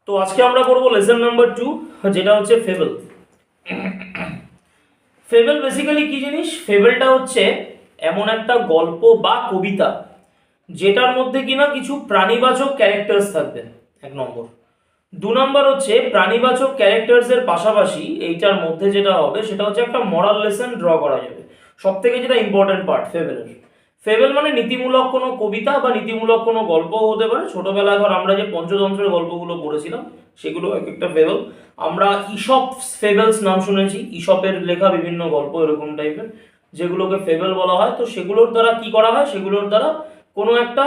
তো আজকে আমরা করব লেসন নাম্বার 2, যেটা হচ্ছে ফেবল। ফেবল বেসিক্যালি কি জিনিস? ফেবলটা হচ্ছে এমন একটা গল্প বা কবিতা যেটার মধ্যে কিনা কিছু প্রাণীবাচক ক্যারেক্টার্স থাকবে, এক নম্বর। দু নম্বর হচ্ছে প্রাণীবাচক ক্যারেক্টার্সের পাশাপাশি এইটার মধ্যে যেটা হবে সেটা হচ্ছে একটা মরাল লেসন ড্র করা যাবে। সব থেকে যেটা ইম্পর্টেন্ট পার্ট ফেবলের, ফেবল মানে নীতিমূলক কোনো কবিতা বা নীতিমূলক কোনো গল্প হতে পারে। ছোটবেলায় ধর আমরা যে পঞ্চতন্ত্রের গল্পগুলো পড়েছিলাম সেগুলো এক একটা ফেবল। আমরা ইসপ ফেবলস নাম শুনেছি, ইসপের লেখা বিভিন্ন গল্প এরকম টাইপের, যেগুলোকে ফেবল বলা হয়। তো সেগুলোর দ্বারা কি করা হয়? সেগুলোর দ্বারা কোনো একটা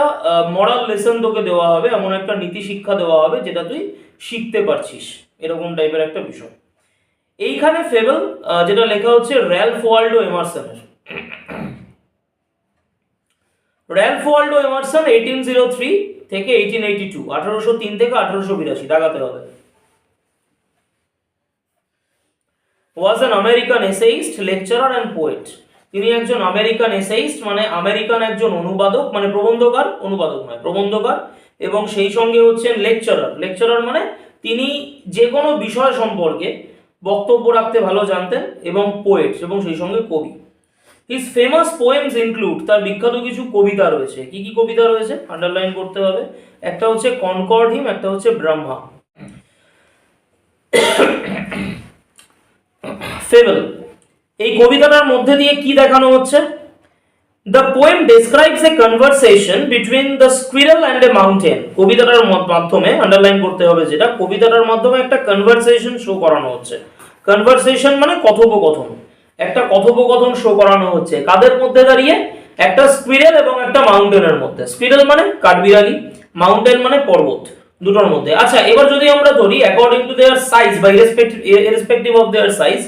মরাল লেসন তোকে দেওয়া হবে, এমন একটা নীতি শিক্ষা দেওয়া হবে যেটা তুই শিখতে পারছিস, এরকম টাইপের একটা বিষয়। এইখানে ফেবল যেটা লেখা হচ্ছে র্যালফ ওয়াল্ডো এমারসনের। র্যালফ ওয়াল্ডো এমারসন 1803 থেকে 1882, 1803 থেকে 1882 দাগাতে হবে। Was an American essayist, lecturer and poet. তিনি একজন আমেরিকান এসেইস্ট মানে আমেরিকান একজন অনুবাদক, মানে প্রবন্ধকার, অনুবাদক নয় প্রবন্ধকার, এবং সেই সঙ্গে হচ্ছেন লেকচারার। লেকচারার মানে তিনি যে কোনো বিষয় সম্পর্কে বক্তব্য রাখতে ভালো জানতেন, এবং পোয়েট এবং সেই সঙ্গে কবি। হিজ ফেমাস পোয়েমস ইনক্লুড, তার বিখ্যাত কিছু কবিতা রয়েছে। কি কি কবিতা রয়েছে আন্ডারলাইন করতে হবে? একটা হচ্ছে কনকর্ড হিম, একটা হচ্ছে ব্রহ্মা। ফেবল এই কবিতাটার মধ্যে দিয়ে কি দেখানো হচ্ছে? The poem describes a conversation between the squirrel and a mountain. কবিতাটার মাধ্যমে, আন্ডারলাইন করতে হবে যেটা, কবিতাটার মাধ্যমে একটা কনভারসেশন শো করানো হচ্ছে। কনভারসেশন মানে কথোপকথন, একটা কথোপকথন শো করানো হচ্ছে। কাদের মধ্যে দাঁড়িয়ে? একটা স্কুইরেল এবং একটা মাউন্টেনের মধ্যে। স্কুইরেল মানে কাঠবিড়ালি, মাউন্টেন মানে পর্বত, দুটোর মধ্যে। আচ্ছা, এবার যদি আমরা ধরি অ্যাকর্ডিং টু দেয়ার সাইজ বা irrespective of their size,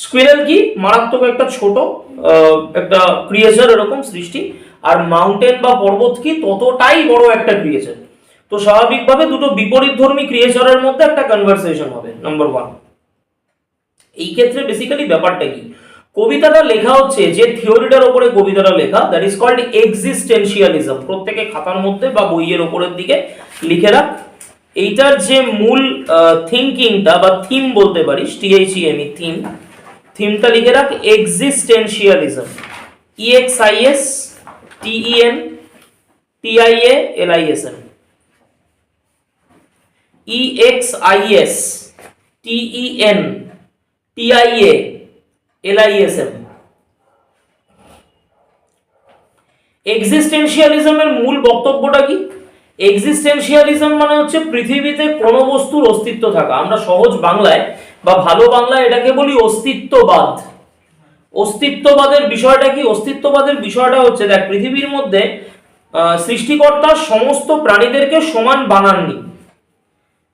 squirrel কি মারাত্মক একটা ছোট একটা ক্রিয়েচার, এরকম সৃষ্টি, আর মাউন্টেন বা পর্বত কি ততটাই বড় একটা ক্রিয়েচার। তো স্বাভাবিকভাবে দুটো বিপরীতধর্মী ক্রিয়েচারের মধ্যে একটা কনভারসেশন হবে, নাম্বার 1। এই ক্ষেত্রে বেসিক্যালি ব্যাপারটা কি? কবিতাটা লেখা হচ্ছে যে থিওরিটার উপরে কবিতাটা লেখা, দ্যাট ইজ কল্ড এক্সিস্টেন্সিয়ালিজম। প্রত্যেকে খাতার মধ্যে বা বইয়ের উপরের দিকে লিখে রাখ। এইটার যে মূল থিঙ্কিংটা বা থিম বলতে পারিস, THEME, থিম, থিমটা লিখে রাখ এক্সিস্টেন্সিয়ালিজম, EXISTENTIALISM, EXISTENTIALISM। এক্সিস্টেন্সিয়ালিজমের মূল বক্তব্যটা কি? এক্সিস্টেন্সিয়ালিজম মানে হচ্ছে পৃথিবীতে কোনো বস্তুর অস্তিত্ব থাকা। আমরা সহজ বাংলায় বা ভালো বাংলায় এটাকে বলি অস্তিত্ববাদ। অস্তিত্ববাদের বিষয়টা কি? অস্তিত্ববাদের বিষয়টা হচ্ছে, দেখ, পৃথিবীর মধ্যে সৃষ্টিকর্তা সমস্ত প্রাণীদেরকে সমান বানাননি।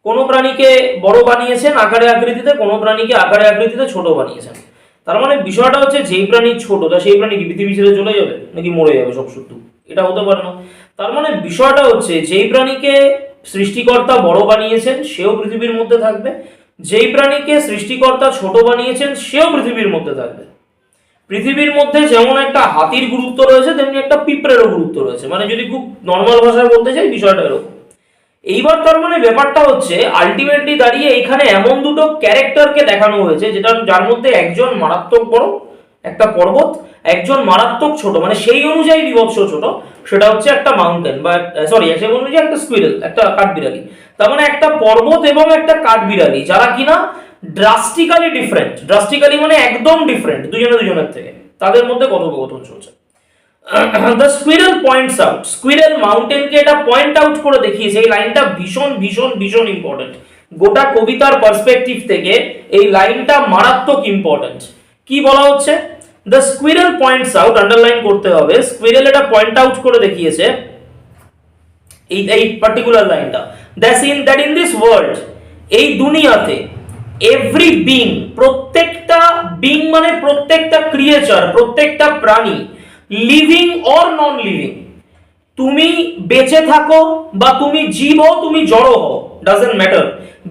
কোনো প্রাণীকে বড় বানিয়েছেন আকারে আকৃতিতে, কোনো প্রাণীকে আকারে আকৃতিতে ছোট বানিয়েছেন। তার মানে বিষয়টা হচ্ছে যেই প্রাণী ছোট, তা সেই প্রাণী কি পৃথিবী ছেড়ে চলে যাবে নাকি মরে যাবে সব শুদ্ধ? এটা হতে পারে না। তার মানে বিষয়টা হচ্ছে যেই প্রাণীকে সৃষ্টিকর্তা বড় বানিয়েছেন সেও পৃথিবীর মধ্যে থাকবে, যেই প্রাণীকে সৃষ্টিকর্তা ছোট বানিয়েছেন সেও পৃথিবীর মধ্যে থাকবে। পৃথিবীর মধ্যে যেমন একটা হাতির গুরুত্ব রয়েছে, তেমনি একটা পিঁপড়েরও গুরুত্ব রয়েছে। মানে যদি খুব নর্মাল ভাষায় বলতে চাই বিষয়টা এরকম। এইবার তার মানে ব্যাপারটা হচ্ছে আলটিমেটলি দাঁড়িয়ে এইখানে এমন দুটো ক্যারেক্টারকে দেখানো হয়েছে যার মধ্যে একজন মারাত্মক বড় একটা পর্বত, একজন মারাত্মক ছোট, মানে সেই অনুযায়ী বিভৎস ছোট, সেটা হচ্ছে একটা মাউন্টেন বা সেই অনুযায়ী একটা স্কুইরেল, একটা কাঠবিড়ালি। তার মানে একটা পর্বত এবং একটা কাঠবিড়ালি, যারা কিনা ড্রাস্টিক্যালি ডিফারেন্ট। ড্রাস্টিক্যালি মানে একদম ডিফারেন্ট দুজনের থেকে, তাদের মধ্যে কথোপকথন চলছে। The squirrel points out, squirrel মাউন্টেনকে এটা পয়েন্ট আউট করে দেখিয়েছে। এই লাইনটা ভীষণ ভীষণ ভীষণ ইম্পর্টেন্ট। গোটা কবিতার পার্সপেক্টিভ থেকে এই লাইনটা মারাত্মক ইম্পর্টেন্ট। কি বলা হচ্ছে? The squirrel points out, underline করতে হবে, স্কুইরেল এটা পয়েন্ট আউট করে দেখিয়েছে এই পার্টিকুলার লাইনটা, দ্যাট ইন দিস ওয়ার্ল্ড, এই দুনিয়াতে, এভরি বিং, প্রত্যেকটা বিং মানে প্রত্যেকটা ক্রিয়েচার, প্রত্যেকটা প্রাণী, লিভিং অর নন লিভিং, তুমি বেঁচে থাকো বা তুমি জীব হও, তুমি জড়ো হও, doesn't matter,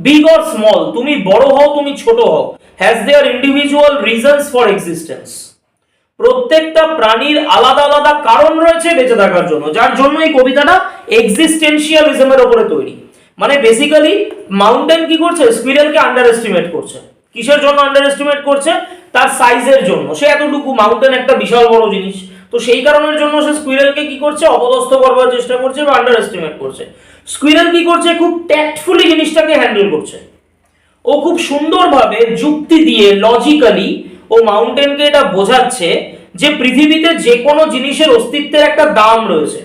big or small, তুমি বড় হও তুমি ছোট হও, has there individual reasons for existence. প্রত্যেকটা প্রাণীর আলাদা আলাদা কারণ রয়েছে বেঁচে থাকার জন্য, যার জন্য এই কবিতাটা এক্সিস্টেন্সিয়ালিজমের উপরে তৈরি। মানে বেসিক্যালি মাউন্টেন কি করছে, স্কুইরেলকে আন্ডার এস্টিমেট করছে। কিসের জন্য আন্ডার এস্টিমেট করছে? তার সাইজের জন্য। সে এতটুকু, মাউন্টেন একটা বিশাল বড় জিনিস, তো সেই কারণের জন্য সে স্কুইরেলকে কি করছে, অপদস্থ করবার চেষ্টা করছে বা আন্ডার এস্টিমেট করছে। স্কুইরেল কি করছে, খুব ট্যাক্টফুলি জিনিসটাকে হ্যান্ডেল করছে। ও খুব সুন্দরভাবে যুক্তি দিয়ে লজিক্যালি ও মাউন্টেনকে এটা বোঝাচ্ছে যে পৃথিবীতে যে কোনো জিনিসের অস্তিত্বের একটা দাম রয়েছে।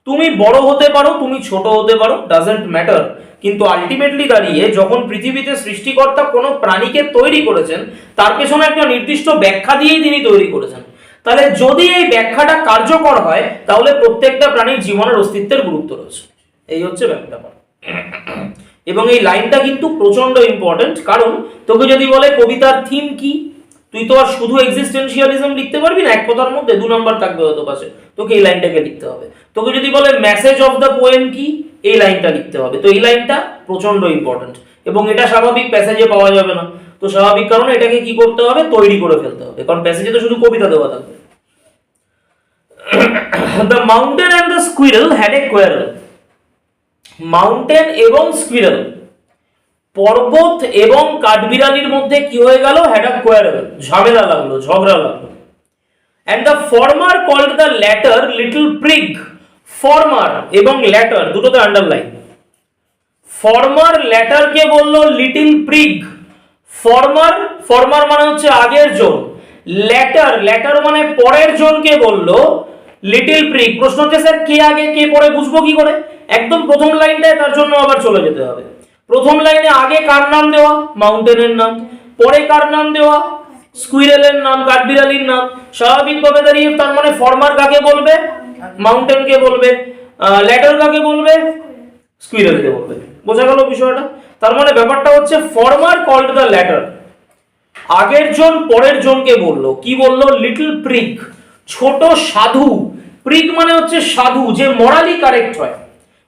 তুমি বড় হতে পারো, তুমি ছোট হতে পারো, ডাজন্ট ম্যাটার, কিন্তু আলটিমেটলি দাঁড়িয়ে যখন পৃথিবীতে সৃষ্টিকর্তা কোনো প্রাণীকে তৈরি করেছেন, তার পেছনে একটা নির্দিষ্ট ব্যাখ্যা দিয়েই তিনি তৈরি করেছেন। তাহলে যদি এই ব্যাখ্যাটা কার্যকর হয়, তাহলে প্রত্যেকটা প্রাণীর জীবনের অস্তিত্বের গুরুত্ব রয়েছে। এই হচ্ছে ব্যাপারটা। এবং এই লাইনটা কিন্তু প্রচন্ড ইম্পর্টেন্ট, কারণ তোকে যদি বলে কবিতার থিম কি, তুই তো আর শুধু এক্সিস্টেন্সিয়ালিজম লিখতে পারবি না এক কথার মধ্যে, 2 নম্বর থাকবে হয়তো পাশে, তোকে এই লাইনটাকে লিখতে হবে। তোকে যদি বলে মেসেজ অফ দ্য পোয়েম কি, এই লাইনটা লিখতে হবে। তো এই লাইনটা প্রচন্ড ইম্পর্টেন্ট, এবং এটা স্বাভাবিক প্যাসেজে পাওয়া যাবে না। তো স্বাভাবিক কারণে এটাকে কি করতে হবে, তৈরি করে ফেলতে হবে, কারণ প্যাসেজে তো শুধু কবিতা দেওয়া থাকবে। The mountain and the squirrel had a quarrel. Mountain এবং স্কুইরেল, পর্বত এবং কাঠবিড়ালির মধ্যে কি হয়ে গেল, হ্যাড আ কোয়ারেল, ঝামেলা লাগলো, ঝগড়া লাগলো। and the former called the latter little prig. Former এবং ল্যাটার দুটোতে আন্ডারলাইন। ফরমার ল্যাটারকে বললো লিটল প্রিগ। ফরমার, ফরমার মানে হচ্ছে আগের জন, ল্যাটার, ল্যাটার মানে পরের জনকে বললো লিটল প্রিগ। প্রশ্ন হচ্ছে স্যার কে আগে কে পরে বুঝবো কি করে? একদম প্রথম লাইনটায়, তার জন্য আবার চলে যেতে হবে। প্রথম লাইনে আগে কার নাম দেওয়া, মাউন্টেনের নাম, পরে কার নাম দেওয়া, স্কুইরেলের নাম, কাঠবিড়ালির নাম। স্বাভাবিকভাবে দাঁড়িয়ে তার মানে ফরমার কাকে বলবে, মাউন্টেনকে বলবে, ল্যাটার কাকে বলবে, স্কুইরেলকে বলবে। বোঝা গেল বিষয়টা? তার মানে ব্যাপারটা হচ্ছে ফরমার কল্ড দ্য ল্যাটার, আগের জন পরের জনকে বললো, কি বললো, লিটল প্রিগ, ছোট সাধু। প্রিগ মানে হচ্ছে সাধু, যে মরালি কারেক্ট হয়।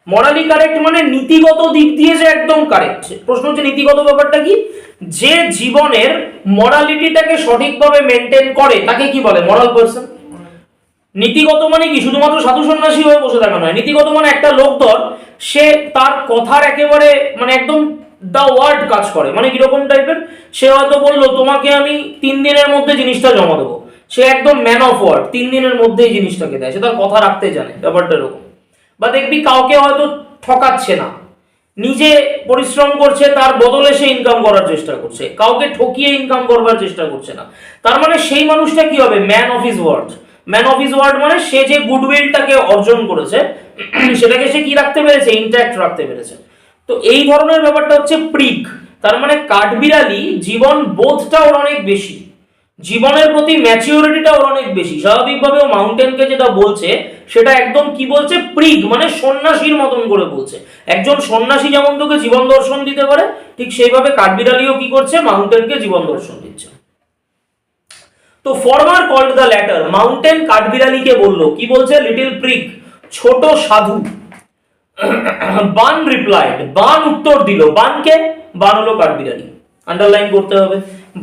মরালি কারেক্ট মানে নীতিগত দিক দিয়ে যে একদম কারেক্ট। প্রশ্ন হচ্ছে নীতিগত ব্যাপারটা কি, যে জীবনের মরালিটিটাকে সঠিকভাবে মেনটেন করে তাকে কি বলে, মরাল পারসন। নীতিগত মানে কি শুধুমাত্র সাধু সন্ন্যাসী হয়ে বসে থাকা নয়। নীতিগত মানে একটা লোক ধর, সে তার কথার একেবারে মানে একদম দা ওয়ার্ড কাজ করে। মানে কিরকম টাইপের, সে হয়তো বললো তোমাকে আমি 3 দিনের মধ্যে জিনিসটা জমা দেবো, সে একদম ম্যান অফ ওয়ার্ড, 3 দিনের মধ্যেই জিনিসটাকে দেয়, সে তার কথা রাখতে জানে, ব্যাপারটা এরকম। বা দেখবি কাউকে হয়তো ঠকাচ্ছে না, নিজে পরিশ্রম করছে, তার বদলে সে ইনকাম করার চেষ্টা করছে, কাউকে ঠকিয়ে ইনকাম করবার চেষ্টা করছে না। তার মানে সেই মানুষটা কি হবে, man of his word. Man of his word মানে সে যে গুডউইলটাকে অর্জন করেছে সেটাকে সে কি রাখতে পেরেছে, ইনট্যাক্ট রাখতে পেরেছে। তো এই ধরনের ব্যাপারটা হচ্ছে প্রিগ। তার মানে কাঠবিড়ালি জীবন বোধটা ওর অনেক বেশি, জীবনের প্রতি ম্যাচিউরিটিটা ওর অনেক বেশি। স্বাভাবিকভাবে ও মাউন্টেনকে যেটা বলছে সেটা একদম কি বলছে, প্রিগ মানে সন্ন্যাসীর মতন করে বলছে। একজন সন্ন্যাসী যেমন তোকে জীবন দর্শন দিতে পারে, ঠিক সেইভাবে কাঠবিড়ালিও কি করছে, মাউন্টেনকে জীবন দর্শন দিচ্ছে। তো former called the latter, mountain কাঠবিড়ালিকে বললো, কি বলছে, লিটল প্রিগ, ছোট সাধু। বান রিপ্লাইড, বান উত্তর দিল। বানকে, বান হলো কাঠবিড়ালি, আন্ডারলাইন করতে হবে,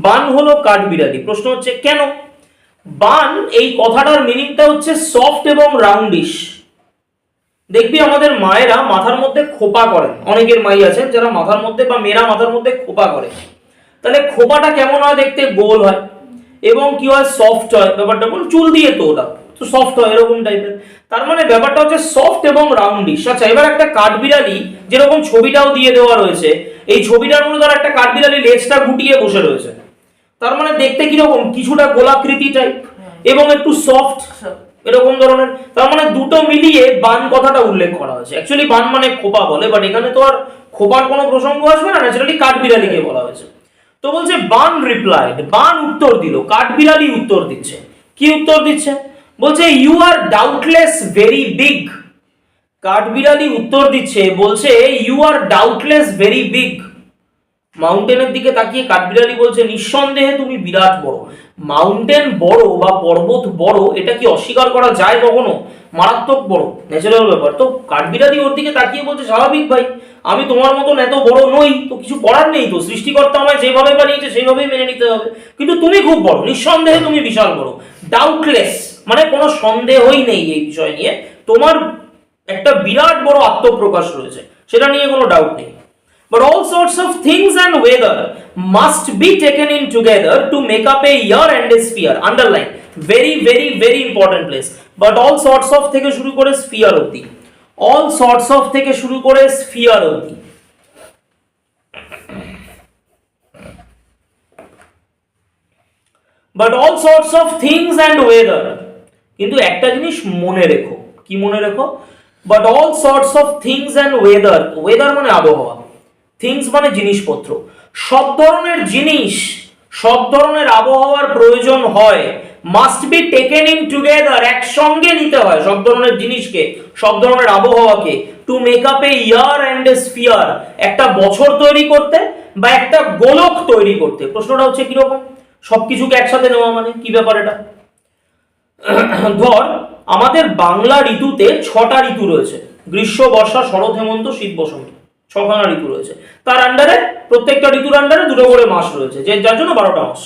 বান হলো কাঠবিড়ালি। প্রশ্ন হচ্ছে কেন বান, এই কথাটার মিনিংটা হচ্ছে সফট এবং রাউন্ডিশ। দেখবি আমাদের মায়েরা মাথার মধ্যে খোপা করেন, অনেকের মাই আছেন যারা মাথার মধ্যে বা মেয়েরা মাথার মধ্যে খোপা করে। তাহলে খোপাটা কেমন হয়, দেখতে গোল হয় এবং কি হয়, সফট হয়। ব্যাপারটা কোন চুল দিয়ে তো ওটা তো সফট হয়, এরকম টাইপের। তার মানে ব্যাপারটা হচ্ছে সফট এবং রাউন্ডিশ। আচ্ছা, এবার একটা কাঠবিড়ালি, যেরকম ছবিটাও দিয়ে দেওয়া রয়েছে, এই ছবিটার মধ্যে ধর একটা কাঠবিড়ালি লেজটা গুটিয়ে বসে রয়েছে, তার মানে দেখতে কিরকম, কিছুটা গোলাকৃতি টাইপ এবং একটু সফট এরকম ধরনের। তার মানে দুটো মিলিয়ে বান কথাটা উল্লেখ করা হয়েছে। অ্যাকচুয়ালি বান মানে খোপা বলে, বাট এখানে তো আর খোপার কোনো প্রসঙ্গ আসবে না, ন্যাচারালি কাঠবিড়ালিকে বলা হয়েছে। তো বলছে বান রিপ্লাইড, বান উত্তর দিল, কাঠবিড়ালি উত্তর দিচ্ছে। কি উত্তর দিচ্ছে, বলছে you are doubtless very big. কাঠবিড়ালি উত্তর দিচ্ছে, বলছে you are doubtless very big. মাউন্টেনের দিকে তাকিয়ে কাঠবিড়ালি বলছে নিঃসন্দেহে তুমি বিরাট বড়। মাউন্টেন বড় বা পর্বত বড়, এটা কি অস্বীকার করা যায় কখনো? মারাত্মক বড়, ন্যাচারাল ব্যাপার। তো কাঠবিড়ালি ওর দিকে তাকিয়ে বলছে স্বাভাবিক ভাই, আমি তোমার মতন এত বড় নই, তো কিছু করার নেই, তো সৃষ্টিকর্তা আমায় যেভাবে বানিয়েছে সেইভাবেই মেনে নিতে হবে, কিন্তু তুমি খুব বড়, নিঃসন্দেহে তুমি বিশাল বড়। ডাউটলেস মানে কোনো সন্দেহই নেই এই বিষয় নিয়ে, তোমার একটা বিরাট বড় আত্মপ্রকাশ রয়েছে। সেটা নিয়ে কোনো ডাউট নেই। But all sorts of things and weather must be taken in together to make up a year and a sphere. Underline, very very very important place. But all sorts of থেকে শুরু করে sphere অবধি, all sorts of থেকে শুরু করে sphere অবধি। But all sorts of things and weather, কিন্তু একটা জিনিস মনে রেখো, কি মনে রেখো? But all sorts of things and weather, weather মানে আবহাওয়া, থিংস মানে জিনিসপত্র, সব ধরনের জিনিস, সব ধরনের আবহাওয়ার প্রয়োজন হয়, must be taken in together, একসঙ্গে নিতে হয় সব ধরনের জিনিসকে, সব ধরনের আবহাওয়াকে, to make up A year and a sphere, একটা বছর তৈরি করতে বা একটা গোলক তৈরি করতে। প্রশ্নটা হচ্ছে কিরকম, সবকিছুকে একসাথে নেওয়া মানে কি ব্যাপার এটা? ধর আমাদের বাংলা ঋতুতে 6টা ঋতু রয়েছে, গ্রীষ্ম, বর্ষা, শরৎ, হেমন্ত, শীত, বসন্ত, 6খানা ঋতু রয়েছে। তার আন্ডারে প্রত্যেকটা ঋতুর আন্ডারে 2টো করে মাস রয়েছে, যার জন্য 12টা মাস।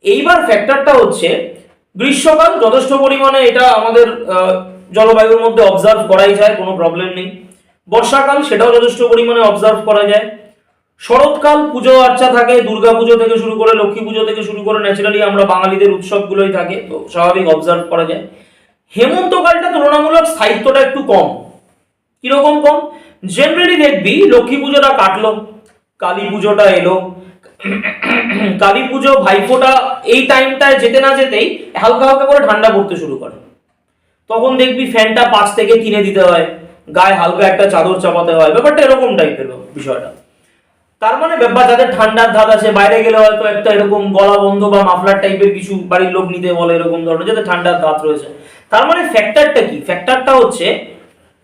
এইবার ফ্যাক্টরটা হচ্ছে গ্রীষ্মকাল যথেষ্ট পরিমাণে এটা আমাদের জলবায়ুর মধ্যে অবজার্ভ করাই যায়, কোনো প্রবলেম নেই। বর্ষাকাল সেটাও যথেষ্ট পরিমাণে অবজার্ভ করা যায়। শরৎকাল পুজো আর্চা থাকে, দুর্গা পুজো থেকে শুরু করে লক্ষ্মী পুজো থেকে শুরু করে ন্যাচারালি আমরা বাঙালিদের উৎসবগুলোই থাকে, তো স্বাভাবিক অবজার্ভ করা যায়। হেমন্তকালটা তুলনামূলক স্থায়িত্বটা একটু কম। কিরকম কম? জেনারেলি দেখবি লক্ষ্মী পুজোটা কাটলো, কালী পুজোটা এলো, কালী পুজো, ভাইফোঁটা, এই টাইমটায় যেতে না যেতেই হালকা হালকা করে ঠান্ডা পড়তে শুরু করে। তখন দেখবি ফ্যানটা 5 থেকে 3 দিতে হয়, গায়ে হালকা একটা চাদর চাপাতে হয়, ব্যাপারটা এরকম টাইপের বিষয়টা। তার মানে ব্যাপার, যাদের ঠান্ডার ধাত আছে, বাইরে গেলে হয়তো একটা এরকম গলা বন্ধ বা মাফলার টাইপের কিছু বাড়ির লোক নিতে বলে, এরকম ধরনের যাদের ঠান্ডার ধাত রয়েছে। তার মানে ফ্যাক্টরটা কি? ফ্যাক্টরটা হচ্ছে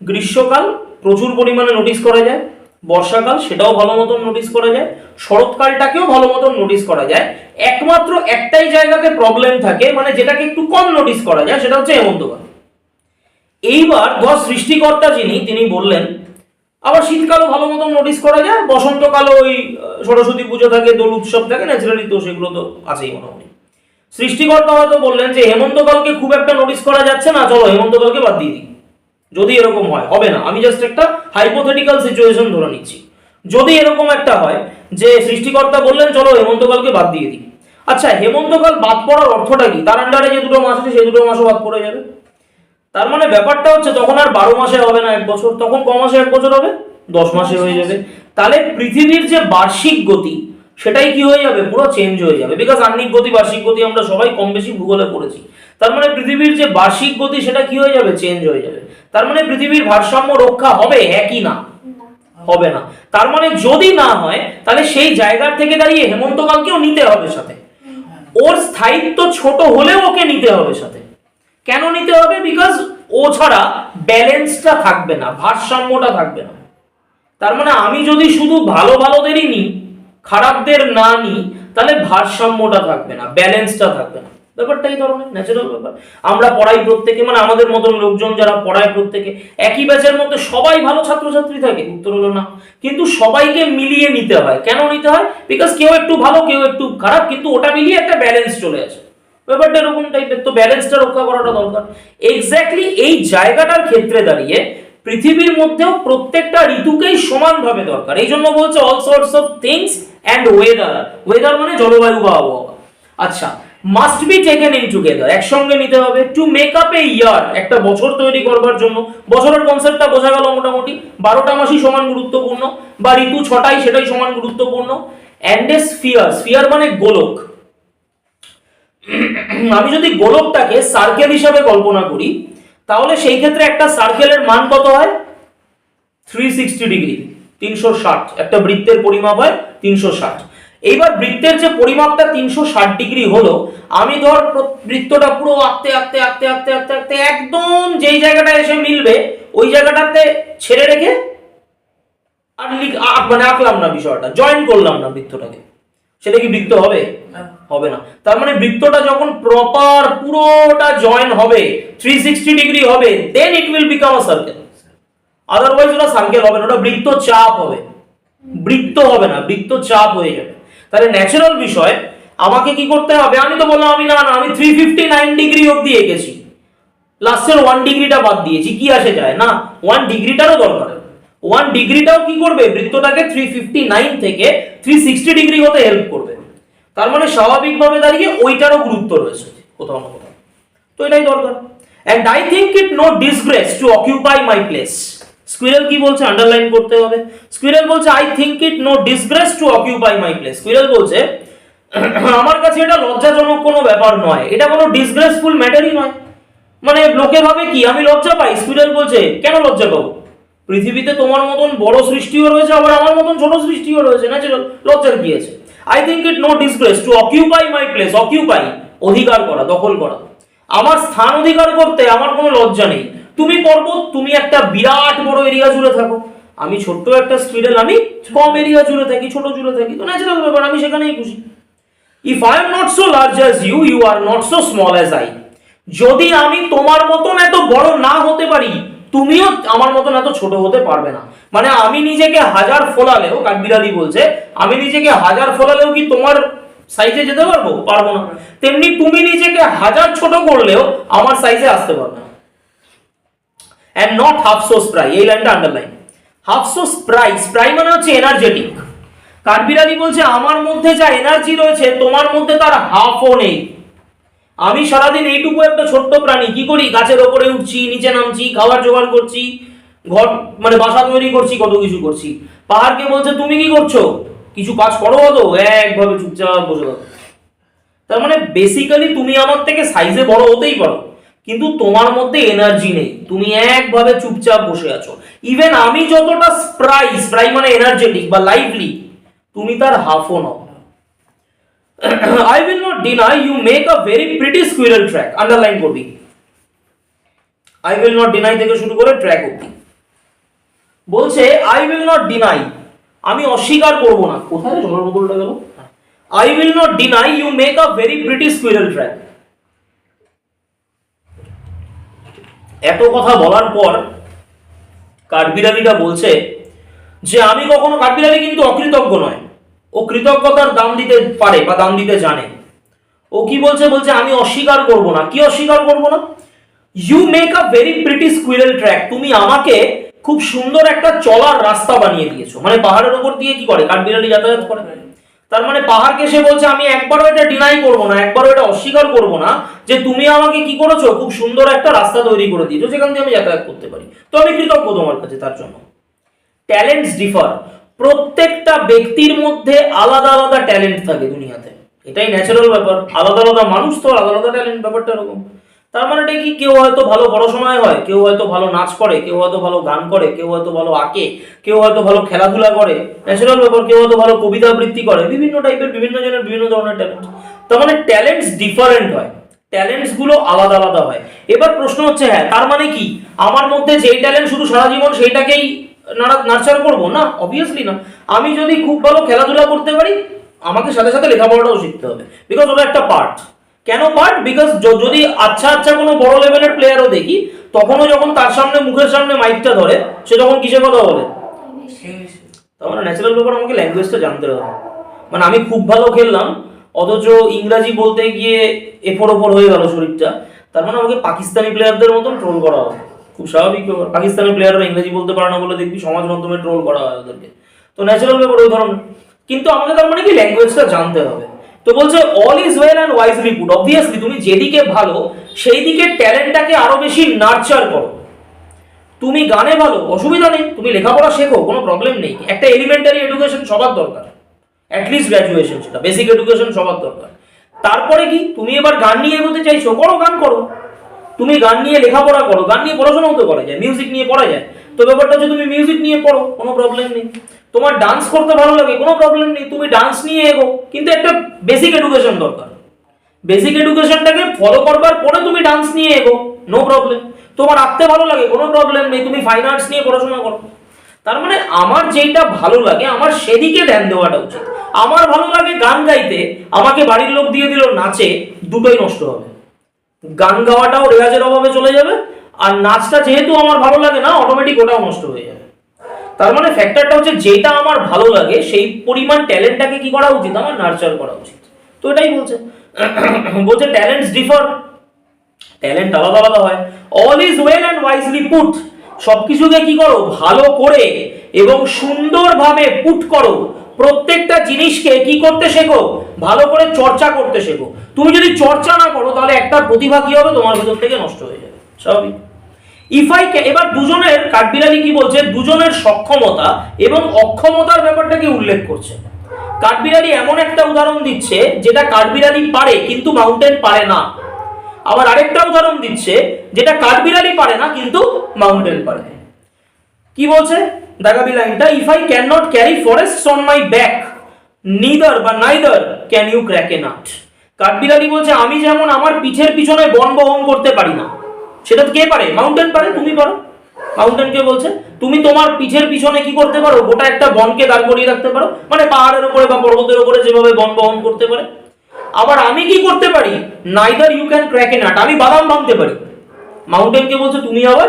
গ্রীষ্মকাল প্রচুর পরিমাণে নোটিস করা যায়, বর্ষাকাল সেটাও ভালো মতন নোটিস করা যায়, শরৎকালটাকেও ভালো মতন নোটিস করা যায়। একমাত্র একটাই জায়গাতে প্রবলেম থাকে, মানে যেটাকে একটু কম নোটিস করা যায়, সেটা হচ্ছে হেমন্তকাল। এইবার ধর সৃষ্টিকর্তা যিনি, তিনি বললেন আবার শীতকালও ভালো মতন নোটিস করা যায়, বসন্তকালও ওই সরস্বতী পুজো থাকে, দোল উৎসব থাকে, ন্যাচারালি তো সেগুলো তো আছেই মোটামুটি। সৃষ্টিকর্তা হয়তো বললেন যে হেমন্তকালকে খুব একটা নোটিস করা যাচ্ছে না, চলো হেমন্তকালকে বাদ দিয়ে দিই। যদি এরকম হয়, হবে না, আমি জাস্ট একটা হাইপোথেটিক্যাল সিচুয়েশন ধরে নিচ্ছি। যদি এরকম একটা হয় যে সৃষ্টিকর্তা বললেন চলো হেমন্তকালকে বাদ দিয়ে দিই, আচ্ছা হেমন্তকাল বাদ পড়ার অর্থটা কি? তার আন্ডারে যে 2টো মাস আছে সেই 2টো মাসও বাদ পড়ে যাবে। তার মানে ব্যাপারটা হচ্ছে তখন আর 12 মাসে হবে না 1 বছর, তখন ক মাসে 1 বছর হবে? 10 মাসে হয়ে যাবে। তাহলে পৃথিবীর যে বার্ষিক গতি সেটাই কি হয়ে যাবে? পুরো চেঞ্জ হয়ে যাবে। বিকজ আহ্নিক গতি, বার্ষিক গতি আমরা সবাই কম বেশি ভূগোলে পড়েছি। তার মানে পৃথিবীর যে বার্ষিক গতি সেটা কি হয়ে যাবে? চেঞ্জ হয়ে যাবে। তার মানে পৃথিবীর ভারসাম্য রক্ষা হবে? হ্যাঁ কি না? হবে না। তার মানে যদি না হয় তাহলে সেই জায়গা থেকে দাঁড়িয়ে হেমন্তকালকেও নিতে হবে সাথে, ওর স্থায়িত্ব ছোট হলেও ওকে নিতে হবে সাথে। কেন নিতে হবে? বিকজ ও ছাড়া ব্যালেন্সটা থাকবে না, ভারসাম্যটা থাকবে না। তার মানে আমি যদি শুধু ভালো ভালোদেরই নিই, খারাপদের না নিই, তাহলে ভারসাম্যটা থাকবে না, ব্যালেন্সটা থাকবে না। ব্যাপারটাই ধরনের ন্যাচারাল ব্যাপার। আমরা পড়াই প্রত্যেকে, মানে আমাদের মতন লোকজন যারা পড়ায় প্রত্যেকে একই ব্যাচের মধ্যে সবাই ভালো ছাত্রছাত্রী থাকে, উত্তর হলো না। কিন্তু সবাইকে মিলিয়ে নিতে হয়। কেন নিতে হয়? বিকজ কেউ একটু ভালো, কেউ একটু খারাপ, কিন্তু ওটা মিলিয়ে একটা ব্যালেন্স চলে আসে। ব্যাপারটা এরকম টাইপের, তো ব্যালেন্সটা রক্ষা করাটা দরকার। এক্স্যাক্টলি এই জায়গাটার ক্ষেত্রে দাঁড়িয়ে পৃথিবীর মধ্যেও প্রত্যেকটা ঋতুকেই সমানভাবে দরকার। এই জন্য বলছে all sorts of things and weather. Weather মানে জলবায়ু বা আবহাওয়া। আচ্ছা, must be taken in together, একসঙ্গে নিতে হবে, টু মেক আপ এ ইয়ার, একটা বছর তৈরি করবার জন্য। বছরের কনসেপ্টটা বোঝা গেল মোটামুটি। 12টা মাসই সমান গুরুত্বপূর্ণ, বা ঋতু 6টাই সেটাই সমান গুরুত্বপূর্ণ। অ্যান্ড এ স্ফিয়ার, স্ফিয়ার মানে গোলক। আমি যদি গোলকটাকে সার্কেল হিসাবে কল্পনা করি, তাহলে সেই ক্ষেত্রে একটা সার্কেলের মান কত হয়? 360 ডিগ্রি, 360। একটা বৃত্তের পরিমাপ হয় 360। এইবার বৃত্তের যে পরিমাপটা 360 ডিগ্রি হলো, আমি ধর বৃত্তটা পুরো আঁকতে আঁকতে আঁকতে আঁকতে আঁকতে আঁকতে একদম যেই জায়গাটা এসে মিলবে ওই জায়গাটাতে ছেড়ে রেখে আর মানে আঁকলাম না, বিষয়টা জয়েন করলাম না বৃত্তটাকে, সেটা কি বৃত্ত হবে? হবে না। তার মানে বৃত্তটা যখন প্রপার পুরোটা জয়েন হবে, 360 ডিগ্রি হবে, then it will become a circle. Otherwise ওটা সার্কেল হবে না, ওটা বৃত্ত চাপ হবে, বৃত্ত হবে না, বৃত্ত চাপ হয়ে যাবে। তাহলে ন্যাচারাল বিষয় আমাকে কি করতে হবে? আমি তো বললাম আমি আমি 359 ডিগ্রি অবধি এঁকেছি, লাস্টের 1 ডিগ্রিটা বাদ দিয়েছি, কি আসে যায় না, 1 ডিগ্রিটারও দরকার। 1 ডিগ্রিটাও কি করবে, বৃত্তটাকে 359 থেকে 360 ডিগ্রি হতে হেল্প করবে। তার মানে স্বাভাবিকভাবে দাঁড়িয়ে ওইটারও গুরুত্ব রয়েছে কোথাও না কোথাও, তো এটাই দরকার। And I think it no disgrace to occupy my place. Squirrel কি বলছে, আন্ডারলাইন করতে হবে। স্কুইরেল বলছে I think it no disgrace to occupy my place. Squirrel বলছে আমার কাছে এটা লজ্জাজনক কোনো ব্যাপার নয়, এটা কোনো ডিসগ্রেসফুল ম্যাটারই নয়। মানে লোকে ভাবে কি আমি লজ্জা পাই, স্কুইরেল বলছে কেন লজ্জা পাবো, পৃথিবীতে তোমার মতন বড় সৃষ্টিও রয়েছে, আবার আমার মতন ছোট সৃষ্টিও রয়েছে, ন্যাচারাল, লজ্জার কি আছে। I think it no disgrace to occupy my place. Occupy অধিকার করা, দখল করা, আমার স্থান অধিকার করতে আমার কোনো লজ্জা নেই। তুমি পর্বত, তুমি একটা বিরাট বড় এরিয়া জুড়ে থাকো, আমি ছোট্ট একটা স্কুইরেল, আমি কম এরিয়া জুড়ে থাকি, ছোট জুড়ে থাকি, তো ন্যাচারাল ব্যাপার, আমি সেখানেই খুশি। If I am not so large as you, you are not so small as I. যদি আমি তোমার মতন এত বড় না হতে পারি, তুমিও আমার মতন এত ছোট হতে পারবে না। মানে আমি নিজেকে হাজার ফোলালেও, কাঠবিড়ালি বলছে আমি নিজেকে হাজার ফোলালেও কি তোমার সাইজে যেতে পারবো, পারবো না। তেমনি তুমি নিজেকে হাজার ছোট করলেও আমার সাইজে আসতে পারবে না। And not half so spry, এই লাইনটা underline. Half so spry, spry মানে হচ্ছে এনার্জেটিক। কাঠবিড়ালি বলছে আমার মধ্যে যা এনার্জি রয়েছে তোমার মধ্যে তার হাফও নেই। আমি সারাদিন এইটুকু একটা ছোট্ট প্রাণী, কি করি, গাছের ওপরে উঠছি, নিচে নামছি, খাবার জোগাড় করছি, ঘর মানে বাসা তৈরি করছি, কত কিছু করছি। পাহাড়কে বলছে তুমি কি করছো, কিছু কাজ করো, তো একভাবে চুপচাপ বসে থাকো। তার মানে বেসিক্যালি তুমি আমার থেকে সাইজে বড় হতেই পারো, কিন্তু তোমার মধ্যে এনার্জি নেই, তুমি একভাবে চুপচাপ বসে আছো। ইভেন আমি যতটা স্প্রাই, স্প্রাই মানে এনার্জেটিক বা লাইভলি, তুমি তার হাফও নও। I will not deny you make a very pretty squirrel track, underline করবি। I will not deny থেকে শুরু করে ট্র্যাক অবধি বলছে I will not deny, আমি অস্বীকার করব না। কোথায় জলের বোতলটা গেল? I will not deny you make a very pretty squirrel track। এত কথা বলার পর কাঠবিড়ালিটা বলছে যে আমি কখনো, কাঠবিড়ালি কিন্তু অকৃতজ্ঞ নয়, ও কৃতজ্ঞতার দাম দিতে পারে বা দাম দিতে জানে। ও কি বলছে, বলছে আমি অস্বীকার করব না। কি অস্বীকার করব না? You make a very pretty squirrel track, তুমি আমাকে খুব সুন্দর একটা চলার রাস্তা বানিয়ে দিয়েছো। মানে পাহাড়ের উপর দিয়ে কি করে, কাঠবিড়ালি যাতায়াত করে। তার মানে পাহাড়কে সে বলছে আমি একবারও এটা ডিনাই করব না, একবারও এটা অস্বীকার করব না যে তুমি আমাকে কি করেছো, খুব সুন্দর একটা রাস্তা তৈরি করে দিয়েছো যেখান দিয়ে আমি যাতায়াত করতে পারি, তো আমি কৃতজ্ঞ তোমার কাছে তার জন্য। ট্যালেন্টস ডিফার, প্রত্যেকটা ব্যক্তির মধ্যে আলাদা আলাদা ট্যালেন্ট থাকে দুনিয়াতে, এটাই ন্যাচারাল ব্যাপার। আলাদা আলাদা মানুষ তো আলাদা আলাদা ট্যালেন্ট, ব্যাপারটা এরকম। তার মানে এটা কি, কেউ হয়তো ভালো পড়াশোনায় হয়, কেউ হয়তো ভালো নাচ করে, কেউ হয়তো ভালো গান করে, কেউ হয়তো ভালো আঁকে, কেউ হয়তো ভালো খেলাধুলা করে, ন্যাচারাল ব্যাপার। কেউ হয়তো ভালো কবিতা আবৃত্তি করে, বিভিন্ন টাইপের, বিভিন্ন জনের বিভিন্ন ধরনের ট্যালেন্ট। তার মানে ট্যালেন্টস ডিফারেন্ট হয়, ট্যালেন্টস গুলো আলাদা আলাদা হয়। এবার প্রশ্ন হচ্ছে, হ্যাঁ তার মানে কি আমার মধ্যে যেই ট্যালেন্ট শুধু সারা জীবন সেইটাকেই নার্চার করবো? না, অবভিয়াসলি না। আমি যদি খুব ভালো খেলাধুলা করতে পারি, আমাকে সাথে সাথে লেখাপড়াটাও শিখতে হবে, বিকজ ওটা একটা পার্ট। কেন পার্ট? বিকজ যদি আচ্ছা আচ্ছা কোনো বড় লেভেলের প্লেয়ারও দেখি, তখনও যখন তার সামনে, মুখের সামনে মাইকটা ধরে, সে তখন কিসের কথা বলে? তার মানে ন্যাচারাল ব্যাপার, আমাকে ল্যাঙ্গুয়েজটা জানতে হবে। মানে আমি খুব ভালো খেললাম, অথচ ইংরাজি বলতে গিয়ে এফোর ওপর হয়ে গেল শরীরটা, তার মানে আমাকে পাকিস্তানি প্লেয়ারদের মতন ট্রোল করা হবে। খুব স্বাভাবিক ব্যাপার, পাকিস্তানি প্লেয়াররা ইংরেজি বলতে পারে না বলে দেখবি সমাজ মাধ্যমে ট্রোল করা হয় ওদেরকে, তো ন্যাচারাল ব্যাপার ওই ধরনের। কিন্তু আমাকে তার মানে কি ল্যাঙ্গুয়েজটা জানতে হবে। তো বলছে all is well and wisely put, obviously তুমি যেদিকে ভালো সেই দিকে ট্যালেন্টটাকে আরো বেশি নার্চার করো। তুমি গানে ভালো, অসুবিধা নেই, তুমি লেখাপড়া শেখো, কোনো প্রবলেম নেই। একটা এলিমেন্টারি এডুকেশন সবার দরকার, অ্যাটলিস্ট গ্র্যাজুয়েশন, সেটা বেসিক এডুকেশন সবার দরকার। তারপরে কি, তুমি এবার গান নিয়ে এগোতে চাইছো, করো, গান করো। তুমি গান নিয়ে লেখাপড়া করো, গান নিয়ে পড়াশোনাও তো করা যায়, মিউজিক নিয়ে পড়া যায়। তো ব্যাপারটা হচ্ছে তুমি মিউজিক নিয়ে পড়ো, কোনো প্রবলেম নেই। তোমার ডান্স করতে ভালো লাগে, কোনো প্রবলেম নেই, তুমি ডান্স নিয়ে এগো। কিন্তু একটা বেসিক এডুকেশন দরকার, বেসিক এডুকেশনটাকে ফলো করবার পরে তুমি ডান্স নিয়ে এগো, নো প্রবলেম। তোমার আঁকতে ভালো লাগে, কোনো প্রবলেম নেই, তুমি ফাইন আর্টস নিয়ে পড়াশোনা করো। তার মানে আমার যেটা ভালো লাগে আমার সেদিকে ধ্যান দেওয়াটা উচিত। আমার ভালো লাগে গান গাইতে, আমাকে বাড়ির লোক দিয়ে দিল নাচে, দুটোই নষ্ট হবে। গান গাওয়াটাও রেওয়াজের অভাবে চলে যাবে, আর নাচটা যেহেতু আমার ভালো লাগে না, অটোমেটিক ওটাও নষ্ট হয়ে যাবে। তার মানে ফ্যাক্টরটা হচ্ছে যেটা আমার ভালো লাগে সেই পরিমাণ ট্যালেন্টটাকে কি করা উচিত, আমার নার্চার করা উচিত। তো এটাই বলছে, বলছে ট্যালেন্টস ডিফার, ট্যালেন্ট আলাদা আলাদা হয়। All is well and wisely put, সবকিছুকে কি করো, ভালো করে এবং সুন্দরভাবে পুট করো। প্রত্যেকটা জিনিসকে কি করতে শেখো, ভালো করে চর্চা করতে শেখো। তুমি যদি চর্চা না করো তাহলে একটা প্রতিভা কি হবে, তোমার ভেতর থেকে নষ্ট হয়ে যাবে, স্বাভাবিক। এবার দুজনের, কাঠবিড়ালি কি বলছে, দুজনের সক্ষমতা এবং অক্ষমতার ব্যাপারটাকে উল্লেখ করছে। কাঠবিড়ালি এমন একটা উদাহরণ দিচ্ছে যেটা কাঠবিড়ালি পারে কিন্তু মাউন্টেন পারে না। আবার আরেকটা উদাহরণ দিচ্ছে যেটা কাঠবিড়ালি পারে না কিন্তু মাউন্টেন পারে। কি বলছে দাগাবি লাইনটা, if I can not carry forests on my back neither can you crack a nut. কাঠবিড়ালি বলছে আমি যেমন আমার পিঠের পিছনে বন বহন করতে পারি না, সেটা কে পারে, মাউন্টেন পারে, তুমি পারো। মাউন্টেন কে বলছে তুমি তোমার পিঠের পিছনে কি করতে পারো, গোটা একটা বনকে দাঁড় করিয়ে রাখতে পারো, মানে পাহাড়ের উপরে বা পর্বতের উপরে যেভাবে বন বহন করতে পারে। আবার আমি কি করতে পারি, neither you can crack a nut, আমি বাদাম ভাঙতে পারি। মাউন্টেন কে বলছে তুমি আবার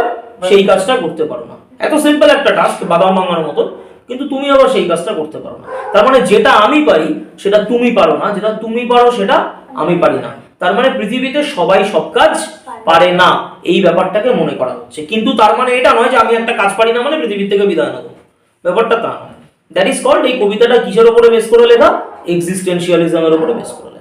সেই কাজটা করতে পারো না। এত সিম্পল একটা টাস্ক, বাদাম ভাঙার মতো, কিন্তু তুমি আবার সেই কাজটা করতে পারো না। তার মানে যেটা আমি পারি সেটা তুমি পারো না, যেটা তুমি পারো সেটা আমি পারি না। তার মানে পৃথিবীতে সবাই সব কাজ পারে না, এই ব্যাপারটাকে মনে করা হচ্ছে। কিন্তু তার মানে এটা নয় যে আমি একটা কাজ পারি না মানে পৃথিবী থেকে বিদায় নেবো, ব্যাপারটা তা নয়। দ্যাট ইজ কল্ড, এই কবিতাটা কিসের উপরে বেস করে লেখা, এক্সিস্টেন্সিয়ালিজমের উপরে বেস করে।